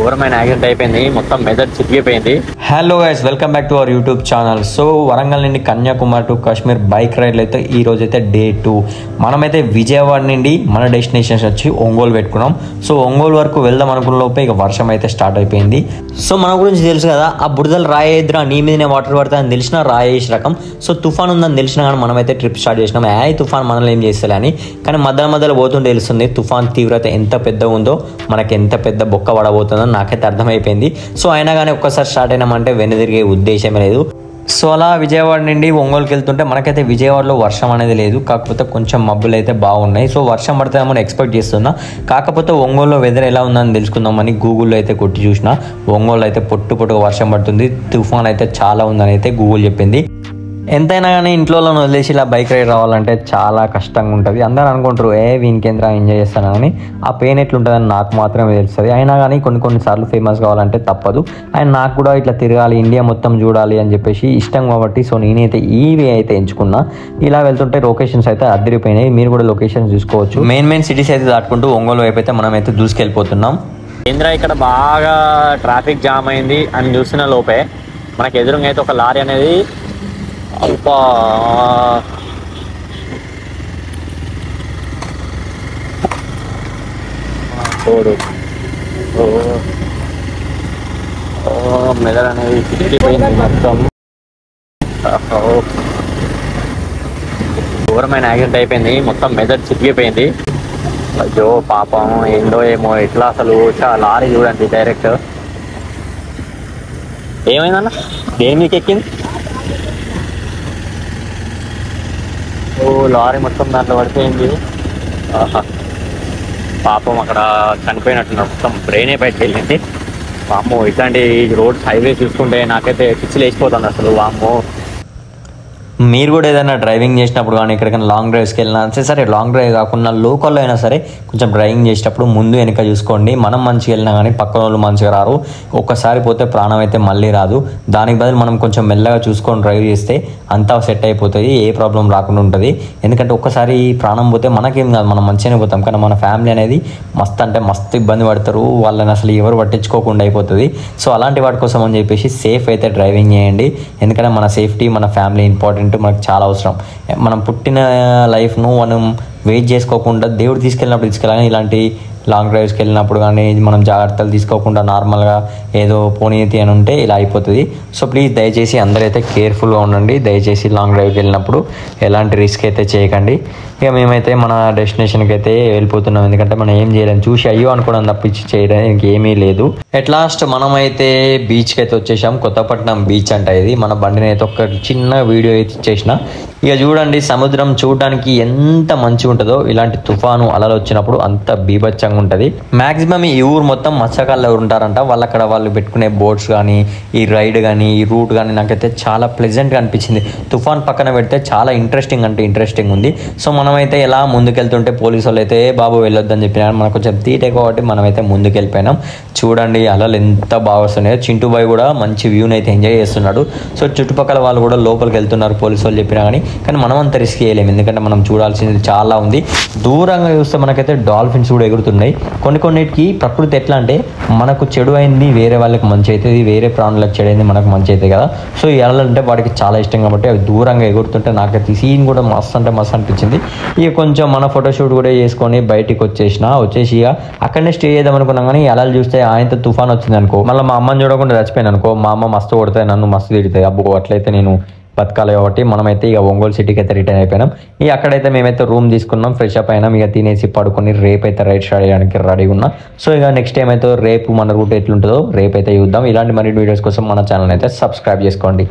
ఘోరమైన యాక్సిడెంట్ అయిపోయింది, మొత్తం మెదడు చిరిగిపోయింది. Hello guys, welcome back to our YouTube channel. So Warangal నుండి కన్యాకుమారి టు కాశ్మీర్ బైక్ రైడ్లు అయితే ఈ రోజు అయితే డే 2. మనమైతే విజయవాడ నుండి మన డెస్టినేషన్స్ వచ్చి ఒంగోలు పెట్టుకున్నాం. సో ఒంగోలు వరకు వెళ్దాం అనుకున్న లోపే ఇక వర్షం అయితే స్టార్ట్ అయిపోయింది. సో మన గురించి తెలుసు కదా, ఆ బురదలు రాయేద్రా నీ మీదనే వాటర్ పడతాయని తెలిసిన రాయేసి రకం. సో తుఫాన్ ఉందని తెలిసినా కానీ మనమైతే ట్రిప్ స్టార్ట్ చేసినాం. తుఫాన్ మనల్ని ఏం చేస్తలే అని. కానీ మధ్యలో పోతుంటే తెలుస్తుంది తుఫాన్ తీవ్రత ఎంత పెద్దగా ఉందో, మనకి ఎంత పెద్ద బొక్క పడబోతుందో నాకైతే అర్థమైపోయింది. సో అయినా కానీ ఒక్కసారి స్టార్ట్ అయినామంటే వెనుదిరిగే ఉద్దేశమే లేదు. సో అలా విజయవాడ నుండి ఒంగోలుకి వెళ్తుంటే మనకైతే విజయవాడలో వర్షం అనేది లేదు, కాకపోతే కొంచెం మబ్బులు అయితే బాగున్నాయి. సో వర్షం పడతామని ఎక్స్పెక్ట్ చేస్తున్నా. కాకపోతే ఒంగోలులో వెదర్ ఎలా ఉందని తెలుసుకుందామని గూగుల్లో అయితే కొట్టి చూసిన. ఒంగోలు అయితే పొట్టుగా వర్షం పడుతుంది, తుఫాన్ అయితే చాలా ఉందని అయితే గూగుల్ చెప్పింది. ఎంతైనా కానీ ఇంట్లో వదిలేసి ఇలా బైక్ రైడ్ రావాలంటే చాలా కష్టంగా ఉంటుంది. అందరూ అనుకుంటారు వీనికేంద్రా ఎంజాయ్ చేస్తానని. ఆ పెయిన్ ఎట్లుంటుందని నాకు మాత్రమే తెలుస్తుంది. అయినా కానీ కొన్నిసార్లు ఫేమస్ కావాలంటే తప్పదు. అండ్ నాకు కూడా ఇట్లా తిరగాలి, ఇండియా మొత్తం చూడాలి అని చెప్పేసి ఇష్టం కాబట్టి సో నేనైతే ఈ వే అయితే ఎంచుకున్నా. ఇలా వెళ్తుంటే లొకేషన్స్ అయితే అదిరిపోయినాయి. మీరు కూడా లొకేషన్స్ చూసుకోవచ్చు. మెయిన్ సిటీస్ అయితే దాటుకుంటూ ఒంగోలు వైపు అయితే మనం అయితే దూసుకెళ్ళిపోతున్నాం. ఇంద్ర ఇక్కడ బాగా ట్రాఫిక్ జామ్ అయింది అని చూసిన లోపే మనకి ఎదురుగా అయితే ఒక లారీ అనేది అబ్బా చూడు మెదడు అనేది చిక్కిపోయింది మొత్తం. ఘోరమైన యాక్సిడెంట్ అయిపోయింది, మొత్తం మెదడు చిక్కిపోయింది. అయ్యో పాపం, ఏందో ఏమో ఎట్లా అసలు లారీ చూడండి డైరెక్ట్. ఏమైందన్న, దేని మీకు ఎక్కింది? లారీ మొత్తం దాంట్లో పడిపోయింది. పాపం అక్కడ చనిపోయినట్టున్నారు, మొత్తం బ్రెయినే బయటకు వెళ్ళింది. వామ్మో, ఇట్లాంటి రోడ్స్ హైవే చూసుకుంటే నాకైతే పిచ్చిలు వేసిపోతుంది అసలు. వామ్మో, మీరు కూడా ఏదైనా డ్రైవింగ్ చేసినప్పుడు కానీ ఎక్కడికైనా లాంగ్ డ్రైవ్స్కి వెళ్ళినా సరే, లాంగ్ డ్రైవ్ కాకుండా లోకల్లో అయినా సరే కొంచెం డ్రైవింగ్ చేసేటప్పుడు ముందు వెనక చూసుకోండి. మనం మంచిగా వెళ్ళినా కానీ పక్కన వాళ్ళు మంచిగా రారు. ఒక్కసారి పోతే ప్రాణం అయితే మళ్ళీ రాదు. దానికి బదులు మనం కొంచెం మెల్లగా చూసుకొని డ్రైవ్ చేస్తే అంతా సెట్ అయిపోతుంది, ఏ ప్రాబ్లం రాకుండా ఉంటుంది. ఎందుకంటే ఒక్కసారి ప్రాణం పోతే మనకేం కాదు, మనం మంచిగానే పోతాం. కానీ మన ఫ్యామిలీ అనేది మస్తు ఇబ్బంది పడతారు, వాళ్ళని అసలు ఎవరు పట్టించుకోకుండా అయిపోతుంది. సో అలాంటి వాటి కోసం అని చెప్పేసి సేఫ్ అయితే డ్రైవింగ్ చేయండి. ఎందుకంటే మన సేఫ్టీ, మన ఫ్యామిలీ ఇంపార్టెంట్, మనకు చాలా అవసరం. మనం పుట్టిన లైఫ్ను మనం వెయిట్ చేసుకోకుండా దేవుడు తీసుకెళ్ళినప్పుడు తీసుకెళ్ళాలి. ఇలాంటి లాంగ్ డ్రైవ్స్కి వెళ్ళినప్పుడు కానీ మనం జాగ్రత్తలు తీసుకోకుండా నార్మల్గా ఏదో పోనీతి అని ఉంటే ఇలా అయిపోతుంది. సో ప్లీజ్ దయచేసి అందరైతే కేర్ఫుల్గా ఉండండి. దయచేసి లాంగ్ డ్రైవ్కి వెళ్ళినప్పుడు ఎలాంటి రిస్క్ అయితే చేయకండి. ఇక మేమైతే మన డెస్టినేషన్కి అయితే వెళ్ళిపోతున్నాం. ఎందుకంటే మనం ఏం చేయలేము, చూసి అయ్యో అనుకోవడం తప్పించి చేయడానికి ఏమీ లేదు. ఎట్ లాస్ట్ మనమైతే బీచ్కి అయితే వచ్చేసాం. కొత్తపట్నం బీచ్ అంట ఇది. మన బండిని అయితే ఒక చిన్న వీడియో అయితే ఇచ్చేసిన. ఇక చూడండి, సముద్రం చూడడానికి ఎంత మంచిగా ఉంటుందో. ఇలాంటి తుఫాను అలలు వచ్చినప్పుడు అంత బీభత్సంగా ఉంటుంది. మ్యాక్సిమం ఈ ఊరు మొత్తం మత్స్యకారులు ఉంటారంట. వాళ్ళు పెట్టుకునే బోట్స్ కానీ, ఈ రైడ్ కానీ, ఈ రూట్ కానీ నాకైతే చాలా ప్లెజెంట్గా అనిపించింది. తుఫాన్ పక్కన పెడితే చాలా ఇంట్రెస్టింగ్ ఉంది. సో మనమైతే ఎలా ముందుకెళ్తుంటే పోలీసు వాళ్ళు అయితే బాబు వెళ్ళొద్దని చెప్పినారు. మనకు కొంచెం తీటే కాబట్టి మనమైతే ముందుకెళ్ళిపోయినాం. చూడండి అలలు ఎంత బాగా వస్తున్నాయో. చింటూ బాయ్ కూడా మంచి వ్యూని అయితే ఎంజాయ్ చేస్తున్నాడు. సో చుట్టుపక్కల వాళ్ళు కూడా లోపలికి వెళ్తున్నారు పోలీసు వాళ్ళు చెప్పినా కానీ మనం అంత రిస్క్ చేయలేము. ఎందుకంటే మనం చూడాల్సింది చాలా ఉంది. దూరంగా చూస్తే మనకైతే డాల్ఫిన్స్ కూడా ఎగురుతున్నాయి. కొన్నిటికి ప్రకృతి ఎట్లా అంటే మనకు చెడు అయింది వేరే వాళ్ళకి మంచి అవుతుంది, వేరే ప్రాణులకు చెడు అయింది మనకు మంచి అవుతుంది కదా. సో ఈ అలలు అంటే వాడికి చాలా ఇష్టం కాబట్టి అవి దూరంగా ఎగురుతుంటే నాకైతే సీన్ కూడా మస్తు అనిపించింది. ఇక కొంచెం మన ఫోటోషూట్ కూడా చేసుకొని బయటికి వచ్చేసి ఇక అక్కడనే స్టే చేద్దాం అనుకున్నాం. కానీ అలలు చూస్తే ఆయనతో తుఫాన్ వచ్చింది అనుకో, మళ్ళీ మా అమ్మని చూడకుండా చచ్చిపోయాను అనుకో, మా అమ్మ మస్తు కొడతాయి, నన్ను మస్తు తిడతాయి. అబ్బో అట్లయితే నేను బతకాలి కాబట్టి మనమైతే ఇక ఒంగోలు సిటీకి అయితే రిటర్న్ అయిపోయినాం. ఇక అక్కడైతే మేమైతే రూమ్ తీసుకున్నాం, ఫ్రెష్ అప్ అయినాం. ఇక తినేసి పడుకొని రేపు అయితే రైడ్ స్టార్ట్ చేయడానికి రెడీగా ఉన్నాం. సో ఇక నెక్స్ట్ టైం అయితే రేపు మన రూట్ ఎట్లుంటుందో రేపు అయితే చూద్దాం. ఇలాంటి మరిన్ని వీడియోస్ కోసం మన ఛానల్ అయితే సబ్స్క్రైబ్ చేసుకోండి.